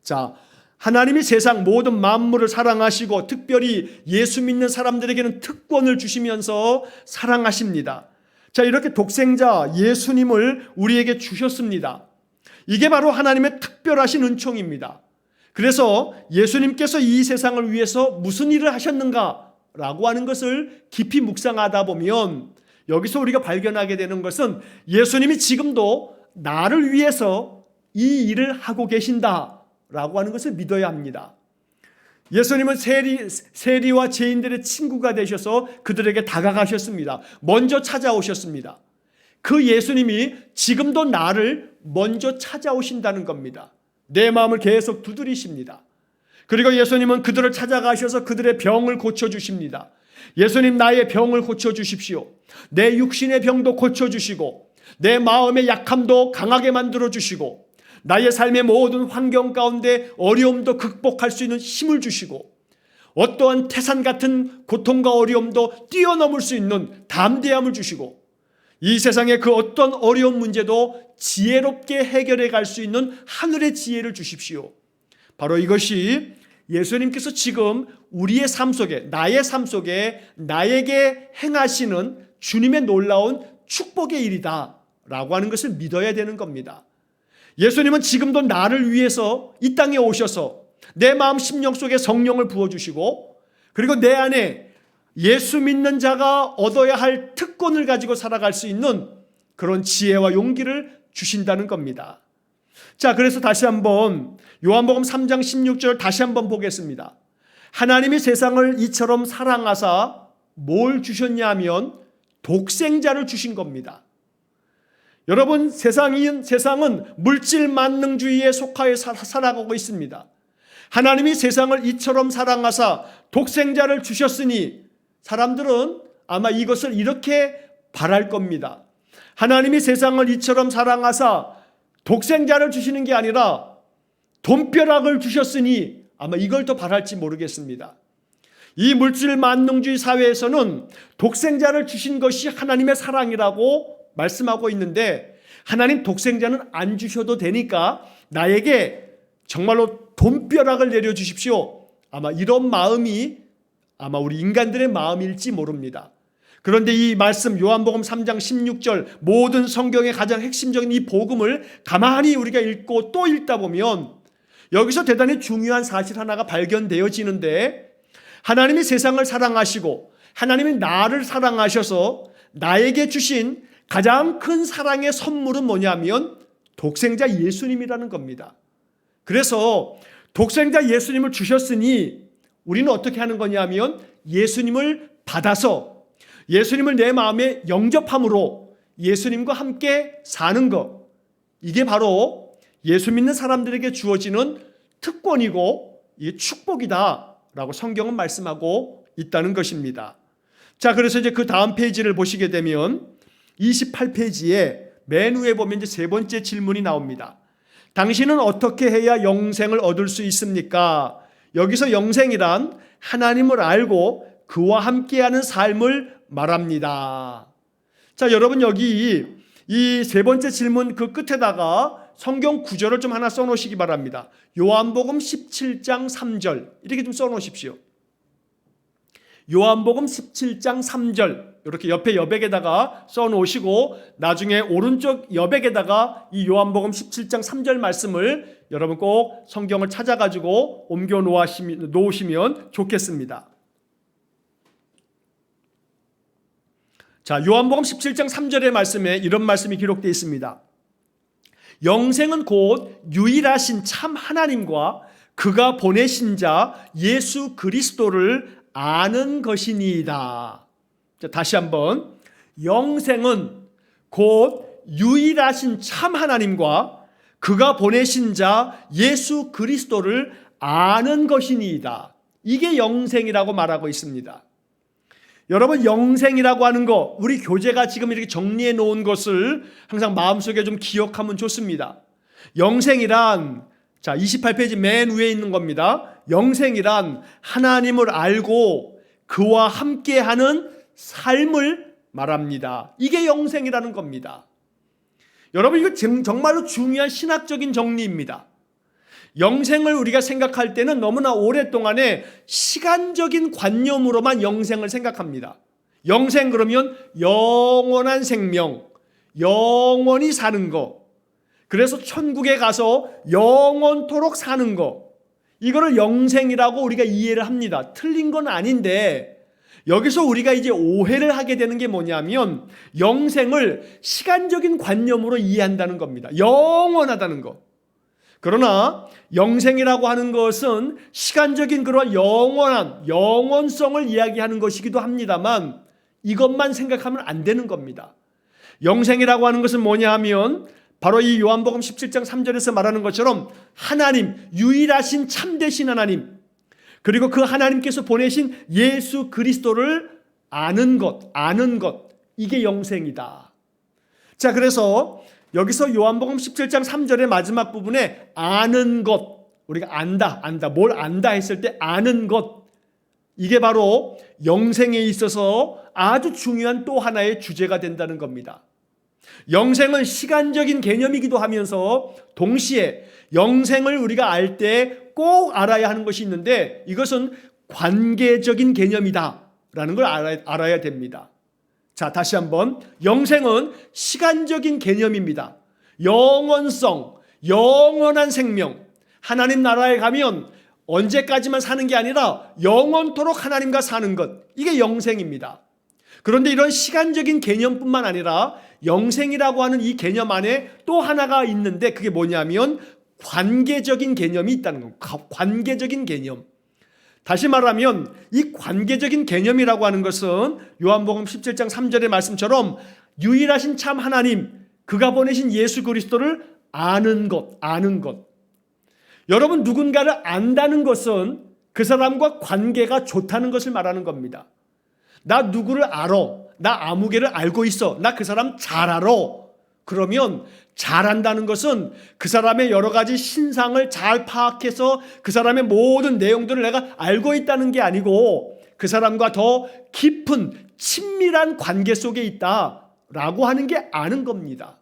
[SPEAKER 1] 자, 하나님이 세상 모든 만물을 사랑하시고 특별히 예수 믿는 사람들에게는 특권을 주시면서 사랑하십니다. 자, 이렇게 독생자 예수님을 우리에게 주셨습니다. 이게 바로 하나님의 특별하신 은총입니다. 그래서 예수님께서 이 세상을 위해서 무슨 일을 하셨는가 라고 하는 것을 깊이 묵상하다 보면 여기서 우리가 발견하게 되는 것은 예수님이 지금도 나를 위해서 이 일을 하고 계신다라고 하는 것을 믿어야 합니다. 예수님은 세리와 죄인들의 친구가 되셔서 그들에게 다가가셨습니다. 먼저 찾아오셨습니다. 그 예수님이 지금도 나를 먼저 찾아오신다는 겁니다. 내 마음을 계속 두드리십니다. 그리고 예수님은 그들을 찾아가셔서 그들의 병을 고쳐주십니다. 예수님, 나의 병을 고쳐주십시오. 내 육신의 병도 고쳐주시고 내 마음의 약함도 강하게 만들어주시고 나의 삶의 모든 환경 가운데 어려움도 극복할 수 있는 힘을 주시고 어떠한 태산 같은 고통과 어려움도 뛰어넘을 수 있는 담대함을 주시고 이 세상의 그 어떤 어려운 문제도 지혜롭게 해결해 갈 수 있는 하늘의 지혜를 주십시오. 바로 이것이 예수님께서 지금 우리의 삶 속에, 나의 삶 속에 나에게 행하시는 주님의 놀라운 축복의 일이다 라고 하는 것을 믿어야 되는 겁니다. 예수님은 지금도 나를 위해서 이 땅에 오셔서 내 마음 심령 속에 성령을 부어주시고 그리고 내 안에 예수 믿는 자가 얻어야 할 특권을 가지고 살아갈 수 있는 그런 지혜와 용기를 주신다는 겁니다. 자, 그래서 다시 한번 요한복음 3장 16절 다시 한번 보겠습니다. 하나님이 세상을 이처럼 사랑하사 뭘 주셨냐 하면 독생자를 주신 겁니다. 여러분, 세상은 물질 만능주의에 속하여 살아가고 있습니다. 하나님이 세상을 이처럼 사랑하사 독생자를 주셨으니 사람들은 아마 이것을 이렇게 바랄 겁니다. 하나님이 세상을 이처럼 사랑하사 독생자를 주시는 게 아니라 돈벼락을 주셨으니 아마 이걸 더 바랄지 모르겠습니다. 이 물질 만능주의 사회에서는 독생자를 주신 것이 하나님의 사랑이라고 말씀하고 있는데 하나님 독생자는 안 주셔도 되니까 나에게 정말로 돈벼락을 내려주십시오. 아마 이런 마음이 아마 우리 인간들의 마음일지 모릅니다. 그런데 이 말씀 요한복음 3장 16절 모든 성경의 가장 핵심적인 이 복음을 가만히 우리가 읽고 또 읽다 보면 여기서 대단히 중요한 사실 하나가 발견되어지는데 하나님이 세상을 사랑하시고 하나님이 나를 사랑하셔서 나에게 주신 가장 큰 사랑의 선물은 뭐냐면 독생자 예수님이라는 겁니다. 그래서 독생자 예수님을 주셨으니 우리는 어떻게 하는 거냐면 예수님을 받아서 예수님을 내 마음에 영접함으로 예수님과 함께 사는 것, 이게 바로 예수 믿는 사람들에게 주어지는 특권이고 이게 축복이다라고 성경은 말씀하고 있다는 것입니다. 자, 그래서 이제 그 다음 페이지를 보시게 되면 28페이지에 맨 위에 보면 이제 세 번째 질문이 나옵니다. 당신은 어떻게 해야 영생을 얻을 수 있습니까? 여기서 영생이란 하나님을 알고 그와 함께하는 삶을 말합니다. 자, 여러분 여기 이 세 번째 질문 그 끝에다가 성경 구절을 좀 하나 써놓으시기 바랍니다. 요한복음 17장 3절 이렇게 좀 써놓으십시오. 요한복음 17장 3절 이렇게 옆에 여백에다가 써놓으시고 나중에 오른쪽 여백에다가 이 요한복음 17장 3절 말씀을 여러분 꼭 성경을 찾아가지고 옮겨 놓으시면 좋겠습니다. 자, 요한복음 17장 3절의 말씀에 이런 말씀이 기록되어 있습니다. 영생은 곧 유일하신 참 하나님과 그가 보내신 자 예수 그리스도를 아는 것이니이다. 자, 다시 한번, 영생은 곧 유일하신 참 하나님과 그가 보내신 자 예수 그리스도를 아는 것이니이다. 이게 영생이라고 말하고 있습니다. 여러분, 영생이라고 하는 거, 우리 교재가 지금 이렇게 정리해 놓은 것을 항상 마음속에 좀 기억하면 좋습니다. 영생이란, 자, 28페이지 맨 위에 있는 겁니다. 영생이란 하나님을 알고 그와 함께하는 삶을 말합니다. 이게 영생이라는 겁니다. 여러분, 이거 정말로 중요한 신학적인 정리입니다. 영생을 우리가 생각할 때는 너무나 오랫동안에 시간적인 관념으로만 영생을 생각합니다. 영생 그러면 영원한 생명, 영원히 사는 거, 그래서 천국에 가서 영원토록 사는 거, 이거를 영생이라고 우리가 이해를 합니다. 틀린 건 아닌데, 여기서 우리가 이제 오해를 하게 되는 게 뭐냐면 영생을 시간적인 관념으로 이해한다는 겁니다. 영원하다는 거. 그러나 영생이라고 하는 것은 시간적인 그런 영원한 영원성을 이야기하는 것이기도 합니다만 이것만 생각하면 안 되는 겁니다. 영생이라고 하는 것은 뭐냐 하면 바로 이 요한복음 17장 3절에서 말하는 것처럼 하나님, 유일하신 참되신 하나님, 그리고 그 하나님께서 보내신 예수 그리스도를 아는 것, 이게 영생이다. 자, 그래서 여기서 요한복음 17장 3절의 마지막 부분에 아는 것, 우리가 안다, 뭘 안다 했을 때 아는 것, 이게 바로 영생에 있어서 아주 중요한 또 하나의 주제가 된다는 겁니다. 영생은 시간적인 개념이기도 하면서 동시에 영생을 우리가 알 때 꼭 알아야 하는 것이 있는데 이것은 관계적인 개념이다 라는 걸 알아야 됩니다. 자, 다시 한번, 영생은 시간적인 개념입니다. 영원성, 영원한 생명, 하나님 나라에 가면 언제까지만 사는 게 아니라 영원토록 하나님과 사는 것, 이게 영생입니다. 그런데 이런 시간적인 개념뿐만 아니라 영생이라고 하는 이 개념 안에 또 하나가 있는데 그게 뭐냐면 관계적인 개념이 있다는 겁니다. 관계적인 개념. 다시 말하면 이 관계적인 개념이라고 하는 것은 요한복음 17장 3절의 말씀처럼 유일하신 참 하나님, 그가 보내신 예수 그리스도를 아는 것. 여러분, 누군가를 안다는 것은 그 사람과 관계가 좋다는 것을 말하는 겁니다. 나 누구를 알아. 나 아무개를 알고 있어. 나 그 사람 잘 알아. 그러면 잘 안다는 것은 그 사람의 여러 가지 신상을 잘 파악해서 그 사람의 모든 내용들을 내가 알고 있다는 게 아니고 그 사람과 더 깊은 친밀한 관계 속에 있다라고 하는 게 아는 겁니다.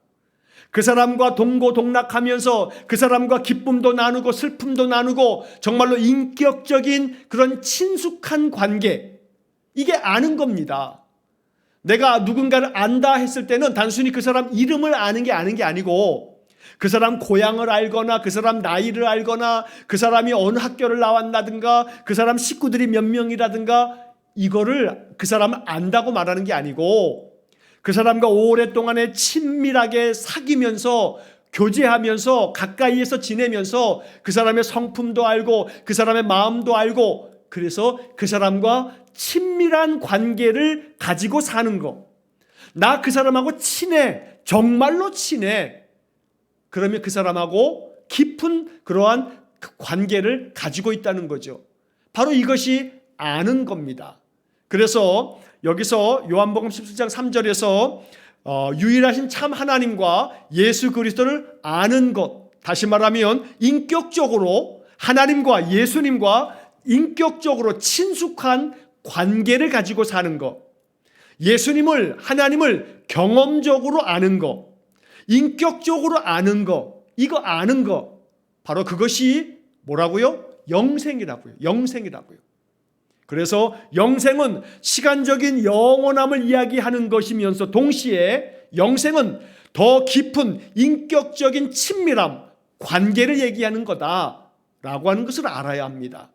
[SPEAKER 1] 그 사람과 동고동락하면서 그 사람과 기쁨도 나누고 슬픔도 나누고 정말로 인격적인 그런 친숙한 관계, 이게 아는 겁니다. 내가 누군가를 안다 했을 때는 단순히 그 사람 이름을 아는 게 아니고 그 사람 고향을 알거나 그 사람 나이를 알거나 그 사람이 어느 학교를 나왔다든가 그 사람 식구들이 몇 명이라든가 이거를 그 사람을 안다고 말하는 게 아니고 그 사람과 오랫동안에 친밀하게 사귀면서 교제하면서 가까이에서 지내면서 그 사람의 성품도 알고 그 사람의 마음도 알고 그래서 그 사람과 친밀한 관계를 가지고 사는 거. 나 그 사람하고 친해. 정말로 친해. 그러면 그 사람하고 깊은 그러한 관계를 가지고 있다는 거죠. 바로 이것이 아는 겁니다. 그래서 여기서 요한복음 17장 3절에서 유일하신 참 하나님과 예수 그리스도를 아는 것. 다시 말하면 인격적으로 하나님과 예수님과 인격적으로 친숙한 관계를 가지고 사는 것, 예수님을, 하나님을 경험적으로 아는 것, 인격적으로 아는 것, 이거 아는 것, 바로 그것이 뭐라고요? 영생이라고요. 그래서 영생은 시간적인 영원함을 이야기하는 것이면서 동시에 영생은 더 깊은 인격적인 친밀함, 관계를 얘기하는 거다라고 하는 것을 알아야 합니다.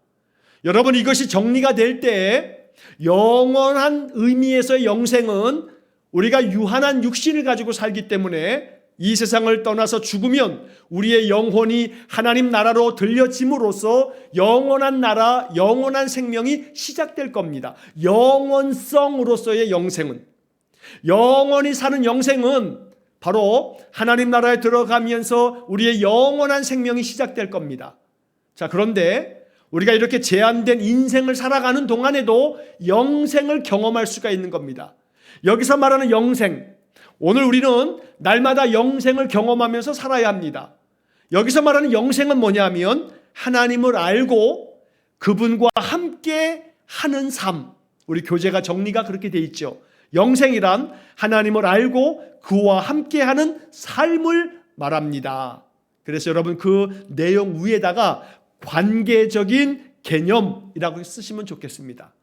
[SPEAKER 1] 여러분, 이것이 정리가 될 때 영원한 의미에서의 영생은 우리가 유한한 육신을 가지고 살기 때문에 이 세상을 떠나서 죽으면 우리의 영혼이 하나님 나라로 들려짐으로써 영원한 나라, 영원한 생명이 시작될 겁니다. 영원성으로서의 영생은, 영원히 사는 영생은 바로 하나님 나라에 들어가면서 우리의 영원한 생명이 시작될 겁니다. 자, 그런데 우리가 이렇게 제한된 인생을 살아가는 동안에도 영생을 경험할 수가 있는 겁니다. 여기서 말하는 영생, 오늘 우리는 날마다 영생을 경험하면서 살아야 합니다. 여기서 말하는 영생은 뭐냐면 하나님을 알고 그분과 함께 하는 삶. 우리 교재가 정리가 그렇게 돼 있죠. 영생이란 하나님을 알고 그와 함께 하는 삶을 말합니다. 그래서 여러분 그 내용 위에다가 관계적인 개념이라고 쓰시면 좋겠습니다.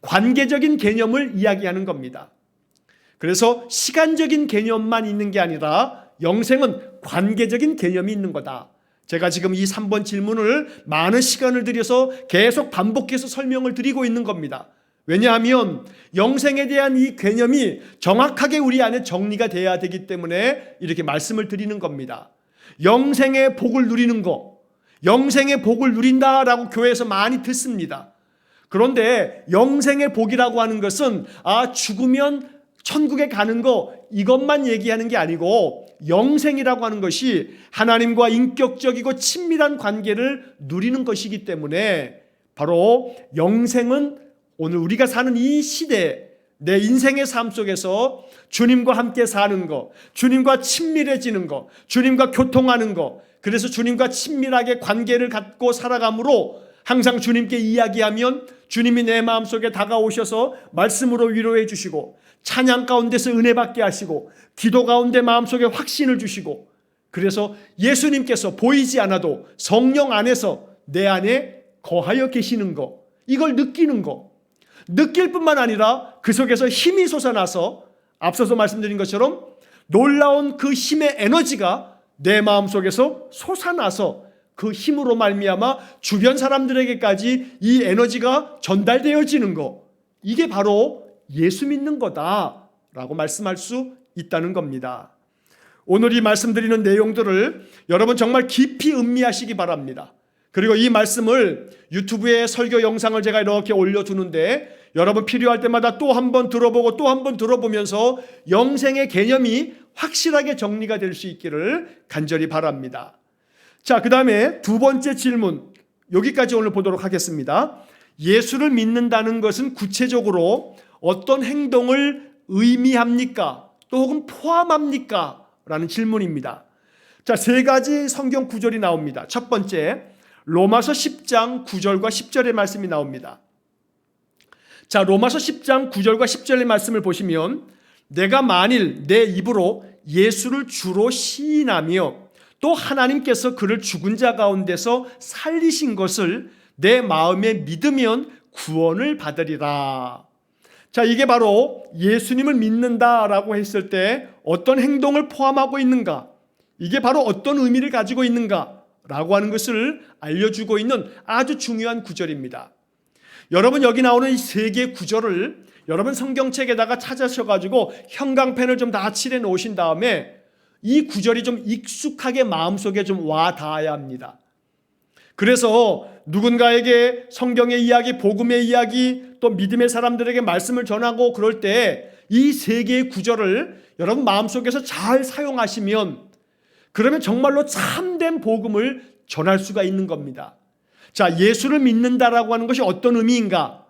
[SPEAKER 1] 관계적인 개념을 이야기하는 겁니다. 그래서 시간적인 개념만 있는 게 아니라 영생은 관계적인 개념이 있는 거다. 제가 지금 이 3번 질문을 많은 시간을 들여서 계속 반복해서 설명을 드리고 있는 겁니다. 왜냐하면 영생에 대한 이 개념이 정확하게 우리 안에 정리가 돼야 되기 때문에 이렇게 말씀을 드리는 겁니다. 영생의 복을 누리는 거, 영생의 복을 누린다라고 교회에서 많이 듣습니다. 그런데 영생의 복이라고 하는 것은 죽으면 천국에 가는 거 이것만 얘기하는 게 아니고 영생이라고 하는 것이 하나님과 인격적이고 친밀한 관계를 누리는 것이기 때문에 바로 영생은 오늘 우리가 사는 이 시대, 내 인생의 삶 속에서 주님과 함께 사는 거, 주님과 친밀해지는 거, 주님과 교통하는 거, 그래서 주님과 친밀하게 관계를 갖고 살아감으로 항상 주님께 이야기하면 주님이 내 마음속에 다가오셔서 말씀으로 위로해 주시고 찬양 가운데서 은혜 받게 하시고 기도 가운데 마음속에 확신을 주시고 그래서 예수님께서 보이지 않아도 성령 안에서 내 안에 거하여 계시는 거, 이걸 느끼는 거, 느낄 뿐만 아니라 그 속에서 힘이 솟아나서 앞서서 말씀드린 것처럼 놀라운 그 힘의 에너지가 내 마음속에서 솟아나서 그 힘으로 말미암아 주변 사람들에게까지 이 에너지가 전달되어지는 거, 이게 바로 예수 믿는 거다라고 말씀할 수 있다는 겁니다. 오늘 이 말씀드리는 내용들을 여러분 정말 깊이 음미하시기 바랍니다. 그리고 이 말씀을 유튜브에 설교 영상을 제가 이렇게 올려두는데 여러분 필요할 때마다 또 한 번 들어보고 또 한 번 들어보면서 영생의 개념이 확실하게 정리가 될 수 있기를 간절히 바랍니다. 자, 그 다음에 두 번째 질문, 여기까지 오늘 보도록 하겠습니다. 예수를 믿는다는 것은 구체적으로 어떤 행동을 의미합니까? 또 혹은 포함합니까? 라는 질문입니다. 자, 세 가지 성경 구절이 나옵니다. 첫 번째, 로마서 10장 9절과 10절의 말씀이 나옵니다. 자, 로마서 10장 9절과 10절의 말씀을 보시면 내가 만일 내 입으로 예수를 주로 시인하며 또 하나님께서 그를 죽은 자 가운데서 살리신 것을 내 마음에 믿으면 구원을 받으리라. 자, 이게 바로 예수님을 믿는다라고 했을 때 어떤 행동을 포함하고 있는가, 이게 바로 어떤 의미를 가지고 있는가 라고 하는 것을 알려주고 있는 아주 중요한 구절입니다. 여러분 여기 나오는 이 세 개의 구절을 여러분 성경책에다가 찾으셔가지고 형광펜을 좀 다 칠해 놓으신 다음에 이 구절이 좀 익숙하게 마음속에 좀 와 닿아야 합니다. 그래서 누군가에게 성경의 이야기, 복음의 이야기, 또 믿음의 사람들에게 말씀을 전하고 그럴 때 이 세 개의 구절을 여러분 마음속에서 잘 사용하시면 그러면 정말로 참된 복음을 전할 수가 있는 겁니다. 자, 예수를 믿는다라고 하는 것이 어떤 의미인가?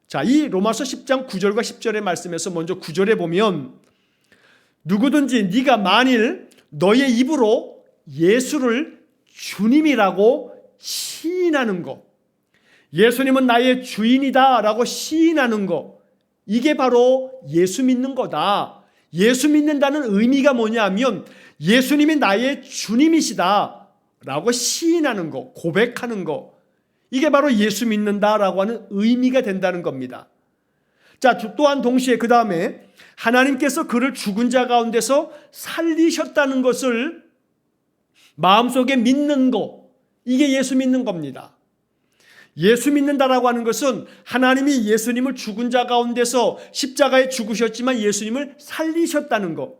[SPEAKER 1] 자, 이 로마서 10장 9절과 10절의 말씀에서 먼저 9절에 보면 누구든지 네가 만일 너의 입으로 예수를 주님이라고 시인하는 것, 예수님은 나의 주인이다 라고 시인하는 것, 이게 바로 예수 믿는 거다. 예수 믿는다는 의미가 뭐냐 하면 예수님이 나의 주님이시다 라고 시인하는 것, 고백하는 것, 이게 바로 예수 믿는다라고 하는 의미가 된다는 겁니다. 자, 또한 동시에 그 다음에 하나님께서 그를 죽은 자 가운데서 살리셨다는 것을 마음속에 믿는 것, 이게 예수 믿는 겁니다. 예수 믿는다라고 하는 것은 하나님이 예수님을 죽은 자 가운데서 십자가에 죽으셨지만 예수님을 살리셨다는 것.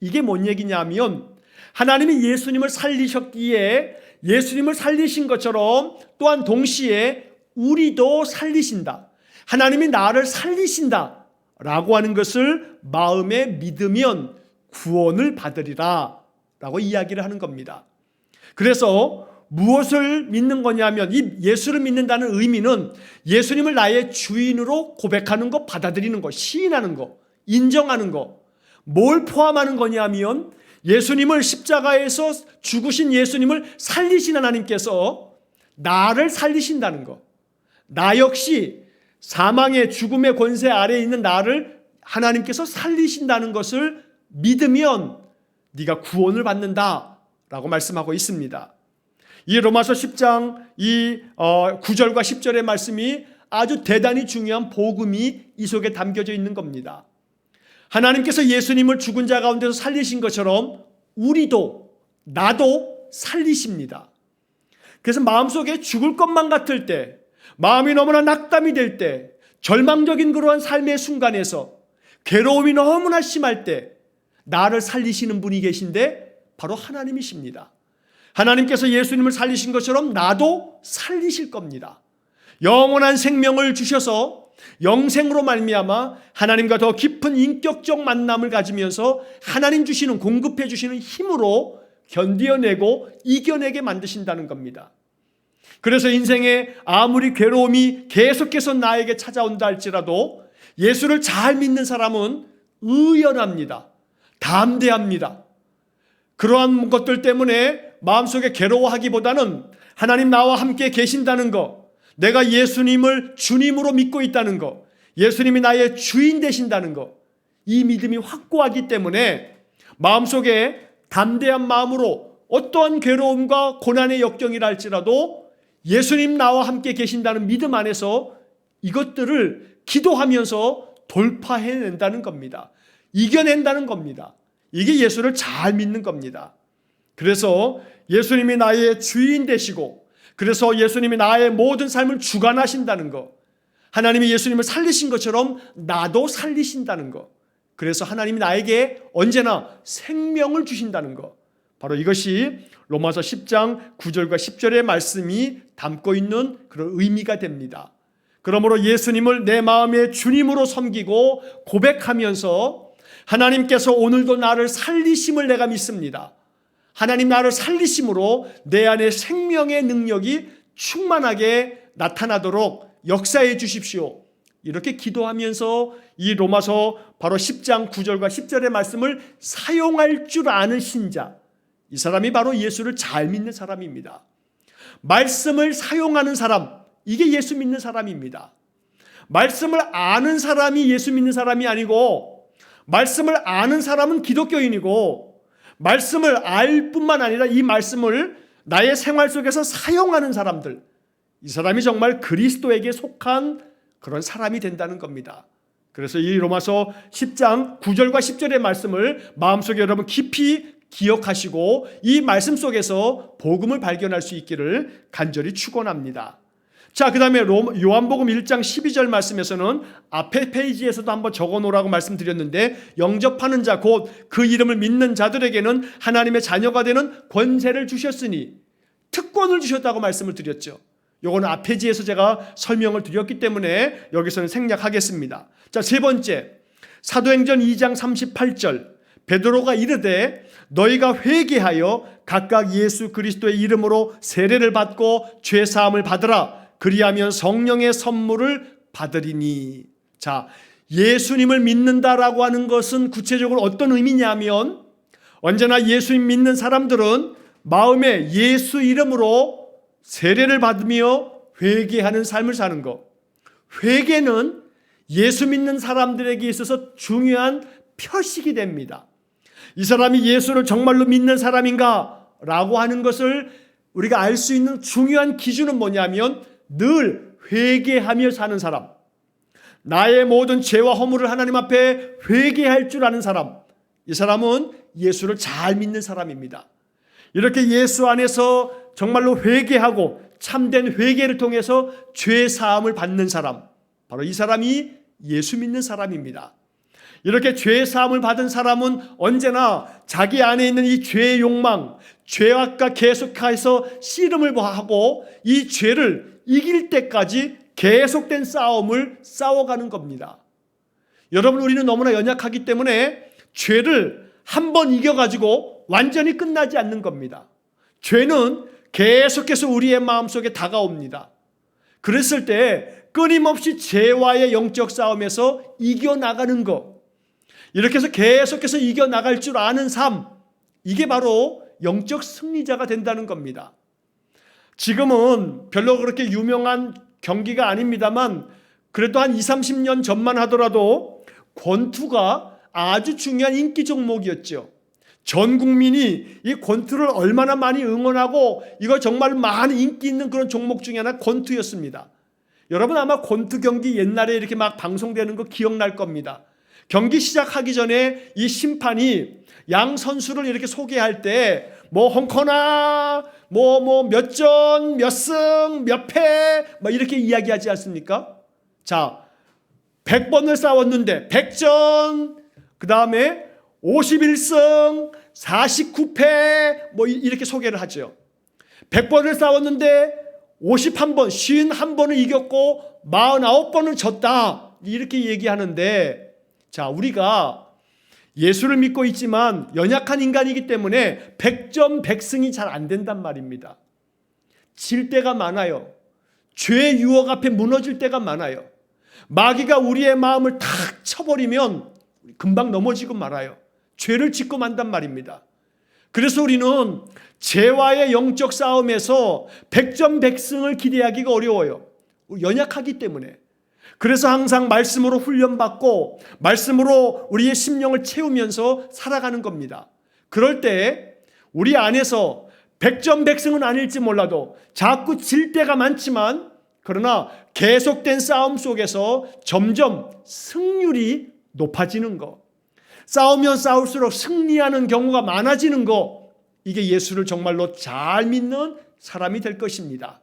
[SPEAKER 1] 이게 뭔 얘기냐면 하나님이 예수님을 살리셨기에 예수님을 살리신 것처럼 또한 동시에 우리도 살리신다. 하나님이 나를 살리신다 라고 하는 것을 마음에 믿으면 구원을 받으리라 라고 이야기를 하는 겁니다. 그래서 무엇을 믿는 거냐면 이 예수를 믿는다는 의미는 예수님을 나의 주인으로 고백하는 것, 받아들이는 것, 시인하는 것, 인정하는 것. 뭘 포함하는 거냐면 예수님을 십자가에서 죽으신 예수님을 살리신 하나님께서 나를 살리신다는 것. 나 역시 사망의 죽음의 권세 아래에 있는 나를 하나님께서 살리신다는 것을 믿으면 네가 구원을 받는다라고 말씀하고 있습니다. 이 로마서 10장 9절과 10절의 말씀이 아주 대단히 중요한 복음이 이 속에 담겨져 있는 겁니다. 하나님께서 예수님을 죽은 자 가운데서 살리신 것처럼 우리도 나도 살리십니다. 그래서 마음속에 죽을 것만 같을 때, 마음이 너무나 낙담이 될 때, 절망적인 그러한 삶의 순간에서 괴로움이 너무나 심할 때 나를 살리시는 분이 계신데 바로 하나님이십니다. 하나님께서 예수님을 살리신 것처럼 나도 살리실 겁니다. 영원한 생명을 주셔서 영생으로 말미암아 하나님과 더 깊은 인격적 만남을 가지면서 하나님 주시는 공급해 주시는 힘으로 견디어내고 이겨내게 만드신다는 겁니다. 그래서 인생에 아무리 괴로움이 계속해서 나에게 찾아온다 할지라도 예수를 잘 믿는 사람은 의연합니다. 담대합니다. 그러한 것들 때문에 마음속에 괴로워하기보다는 하나님 나와 함께 계신다는 것, 내가 예수님을 주님으로 믿고 있다는 것, 예수님이 나의 주인 되신다는 것, 이 믿음이 확고하기 때문에 마음속에 담대한 마음으로 어떠한 괴로움과 고난의 역경이라 할지라도 예수님 나와 함께 계신다는 믿음 안에서 이것들을 기도하면서 돌파해낸다는 겁니다. 이겨낸다는 겁니다. 이게 예수를 잘 믿는 겁니다. 그래서 예수님이 나의 주인 되시고, 그래서 예수님이 나의 모든 삶을 주관하신다는 것, 하나님이 예수님을 살리신 것처럼 나도 살리신다는 것, 그래서 하나님이 나에게 언제나 생명을 주신다는 것, 바로 이것이 로마서 10장 9절과 10절의 말씀이 담고 있는 그런 의미가 됩니다. 그러므로 예수님을 내 마음의 주님으로 섬기고 고백하면서 하나님께서 오늘도 나를 살리심을 내가 믿습니다. 하나님 나를 살리심으로 내 안에 생명의 능력이 충만하게 나타나도록 역사해 주십시오. 이렇게 기도하면서 이 로마서 바로 10장 9절과 10절의 말씀을 사용할 줄 아는 신자, 이 사람이 바로 예수를 잘 믿는 사람입니다. 말씀을 사용하는 사람, 이게 예수 믿는 사람입니다. 말씀을 아는 사람이 예수 믿는 사람이 아니고, 말씀을 아는 사람은 기독교인이고, 말씀을 알 뿐만 아니라 이 말씀을 나의 생활 속에서 사용하는 사람들, 이 사람이 정말 그리스도에게 속한 그런 사람이 된다는 겁니다. 그래서 이 로마서 10장 9절과 10절의 말씀을 마음속에 여러분 깊이 기억하시고 이 말씀 속에서 복음을 발견할 수 있기를 간절히 축원합니다. 자, 그 다음에 요한복음 1장 12절 말씀에서는 앞에 페이지에서도 한번 적어놓으라고 말씀드렸는데, 영접하는 자 곧 그 이름을 믿는 자들에게는 하나님의 자녀가 되는 권세를 주셨으니, 특권을 주셨다고 말씀을 드렸죠. 요거는 앞 페이지에서 제가 설명을 드렸기 때문에 여기서는 생략하겠습니다. 자, 세 번째, 사도행전 2장 38절 베드로가 이르되 너희가 회개하여 각각 예수 그리스도의 이름으로 세례를 받고 죄사함을 받으라. 그리하면 성령의 선물을 받으리니. 자, 예수님을 믿는다라고 하는 것은 구체적으로 어떤 의미냐면, 언제나 예수님 믿는 사람들은 마음에 예수 이름으로 세례를 받으며 회개하는 삶을 사는 것. 회개는 예수 믿는 사람들에게 있어서 중요한 표식이 됩니다. 이 사람이 예수를 정말로 믿는 사람인가 라고 하는 것을 우리가 알 수 있는 중요한 기준은 뭐냐면, 늘 회개하며 사는 사람, 나의 모든 죄와 허물을 하나님 앞에 회개할 줄 아는 사람, 이 사람은 예수를 잘 믿는 사람입니다. 이렇게 예수 안에서 정말로 회개하고 참된 회개를 통해서 죄 사함을 받는 사람, 바로 이 사람이 예수 믿는 사람입니다. 이렇게 죄 사함을 받은 사람은 언제나 자기 안에 있는 이 죄의 욕망, 죄악과 계속해서 씨름을 하고 이 죄를 이길 때까지 계속된 싸움을 싸워가는 겁니다. 여러분, 우리는 너무나 연약하기 때문에 죄를 한번 이겨가지고 완전히 끝나지 않는 겁니다. 죄는 계속해서 우리의 마음속에 다가옵니다. 그랬을 때 끊임없이 죄와의 영적 싸움에서 이겨나가는 것, 이렇게 해서 계속해서 이겨나갈 줄 아는 삶, 이게 바로 영적 승리자가 된다는 겁니다. 지금은 별로 그렇게 유명한 경기가 아닙니다만 그래도 한 20, 30년 전만 하더라도 권투가 아주 중요한 인기 종목이었죠. 전 국민이 이 권투를 얼마나 많이 응원하고 이거 정말 많은 인기 있는 그런 종목 중에 하나 권투였습니다. 여러분 아마 권투 경기 옛날에 이렇게 막 방송되는 거 기억날 겁니다. 경기 시작하기 전에 이 심판이 양 선수를 이렇게 소개할 때 뭐 헝커나 뭐 몇 전, 몇 승, 몇 패 뭐 이렇게 이야기하지 않습니까? 자, 100번을 싸웠는데 100전, 그 다음에 51승, 49패 뭐 이렇게 소개를 하죠. 100번을 싸웠는데 51번, 51번을 이겼고 49번을 졌다, 이렇게 얘기하는데, 자, 우리가 예수를 믿고 있지만 연약한 인간이기 때문에 100점 100승이 잘 안 된단 말입니다. 질 때가 많아요. 죄의 유혹 앞에 무너질 때가 많아요. 마귀가 우리의 마음을 탁 쳐버리면 금방 넘어지고 말아요. 죄를 짓고 만단 말입니다. 그래서 우리는 죄와의 영적 싸움에서 100점 100승을 기대하기가 어려워요. 연약하기 때문에. 그래서 항상 말씀으로 훈련받고 말씀으로 우리의 심령을 채우면서 살아가는 겁니다. 그럴 때 우리 안에서 100점 100승은 아닐지 몰라도 자꾸 질 때가 많지만, 그러나 계속된 싸움 속에서 점점 승률이 높아지는 거, 싸우면 싸울수록 승리하는 경우가 많아지는 거, 이게 예수를 정말로 잘 믿는 사람이 될 것입니다.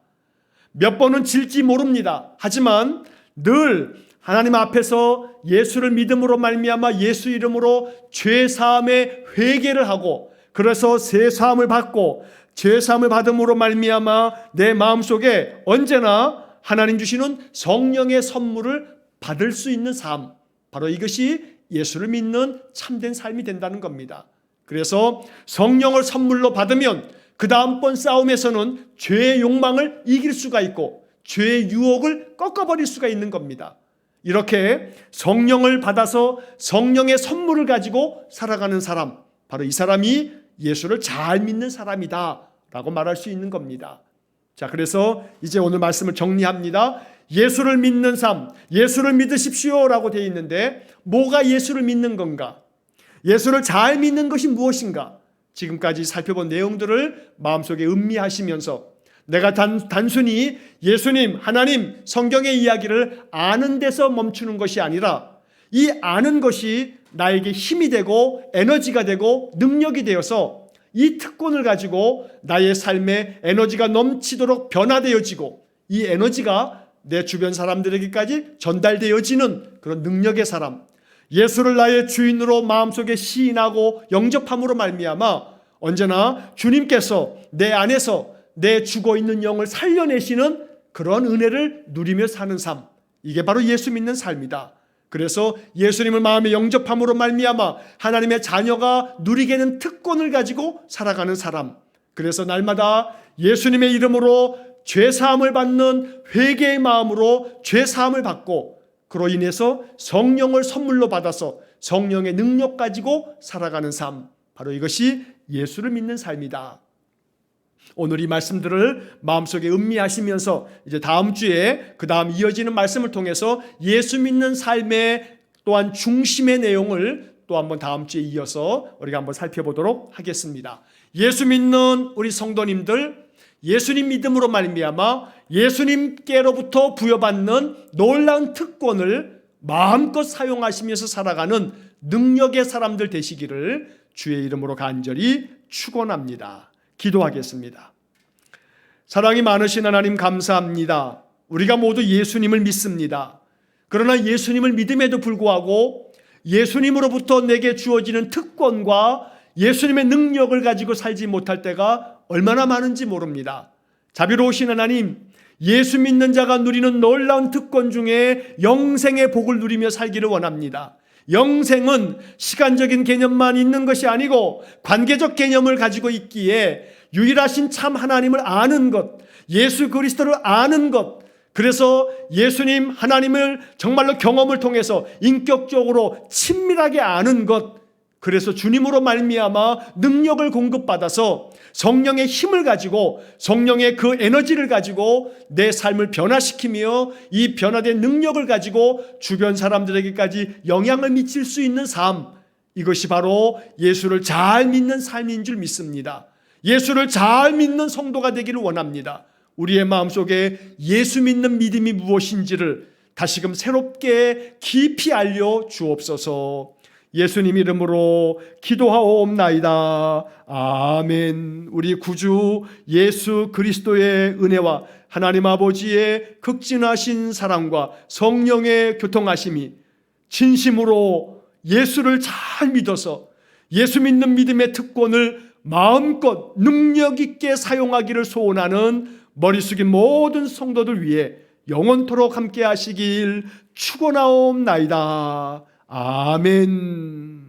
[SPEAKER 1] 몇 번은 질지 모릅니다. 하지만 늘 하나님 앞에서 예수를 믿음으로 말미암아 예수 이름으로 죄 사함의 회개를 하고, 그래서 새 사함을 받고 죄 사함을 받음으로 말미암아 내 마음속에 언제나 하나님 주시는 성령의 선물을 받을 수 있는 삶, 바로 이것이 예수를 믿는 참된 삶이 된다는 겁니다. 그래서 성령을 선물로 받으면 그 다음번 싸움에서는 죄의 욕망을 이길 수가 있고 죄의 유혹을 꺾어버릴 수가 있는 겁니다. 이렇게 성령을 받아서 성령의 선물을 가지고 살아가는 사람, 바로 이 사람이 예수를 잘 믿는 사람이다 라고 말할 수 있는 겁니다. 자, 그래서 이제 오늘 말씀을 정리합니다. 예수를 믿는 삶, 예수를 믿으십시오 라고 되어 있는데, 뭐가 예수를 믿는 건가? 예수를 잘 믿는 것이 무엇인가? 지금까지 살펴본 내용들을 마음속에 음미하시면서 내가 단순히 예수님, 하나님, 성경의 이야기를 아는 데서 멈추는 것이 아니라 이 아는 것이 나에게 힘이 되고 에너지가 되고 능력이 되어서 이 특권을 가지고 나의 삶에 에너지가 넘치도록 변화되어지고 이 에너지가 내 주변 사람들에게까지 전달되어지는 그런 능력의 사람, 예수를 나의 주인으로 마음속에 시인하고 영접함으로 말미암아 언제나 주님께서 내 안에서 내 죽어있는 영을 살려내시는 그런 은혜를 누리며 사는 삶, 이게 바로 예수 믿는 삶이다. 그래서 예수님을 마음에 영접함으로 말미암아 하나님의 자녀가 누리게 되는 특권을 가지고 살아가는 사람, 그래서 날마다 예수님의 이름으로 죄사함을 받는 회개의 마음으로 죄사함을 받고 그로 인해서 성령을 선물로 받아서 성령의 능력 가지고 살아가는 삶, 바로 이것이 예수를 믿는 삶이다. 오늘 이 말씀들을 마음속에 음미하시면서 이제 다음 주에 그 다음 이어지는 말씀을 통해서 예수 믿는 삶의 또한 중심의 내용을 또 한번 다음 주에 이어서 우리가 한번 살펴보도록 하겠습니다. 예수 믿는 우리 성도님들, 예수님 믿음으로 말미암아 예수님께로부터 부여받는 놀라운 특권을 마음껏 사용하시면서 살아가는 능력의 사람들 되시기를 주의 이름으로 간절히 축원합니다. 기도하겠습니다. 사랑이 많으신 하나님 감사합니다. 우리가 모두 예수님을 믿습니다. 그러나 예수님을 믿음에도 불구하고 예수님으로부터 내게 주어지는 특권과 예수님의 능력을 가지고 살지 못할 때가 얼마나 많은지 모릅니다. 자비로우신 하나님, 예수 믿는 자가 누리는 놀라운 특권 중에 영생의 복을 누리며 살기를 원합니다. 영생은 시간적인 개념만 있는 것이 아니고 관계적 개념을 가지고 있기에 유일하신 참 하나님을 아는 것, 예수 그리스도를 아는 것, 그래서 예수님 하나님을 정말로 경험을 통해서 인격적으로 친밀하게 아는 것, 그래서 주님으로 말미암아 능력을 공급받아서 성령의 힘을 가지고 성령의 그 에너지를 가지고 내 삶을 변화시키며 이 변화된 능력을 가지고 주변 사람들에게까지 영향을 미칠 수 있는 삶, 이것이 바로 예수를 잘 믿는 삶인 줄 믿습니다. 예수를 잘 믿는 성도가 되기를 원합니다. 우리의 마음속에 예수 믿는 믿음이 무엇인지를 다시금 새롭게 깊이 알려 주옵소서. 예수님 이름으로 기도하옵나이다. 아멘. 우리 구주 예수 그리스도의 은혜와 하나님 아버지의 극진하신 사랑과 성령의 교통하심이 진심으로 예수를 잘 믿어서 예수 믿는 믿음의 특권을 마음껏 능력 있게 사용하기를 소원하는 머리 숙인 모든 성도들 위해 영원토록 함께 하시길 축원하옵나이다. 아멘.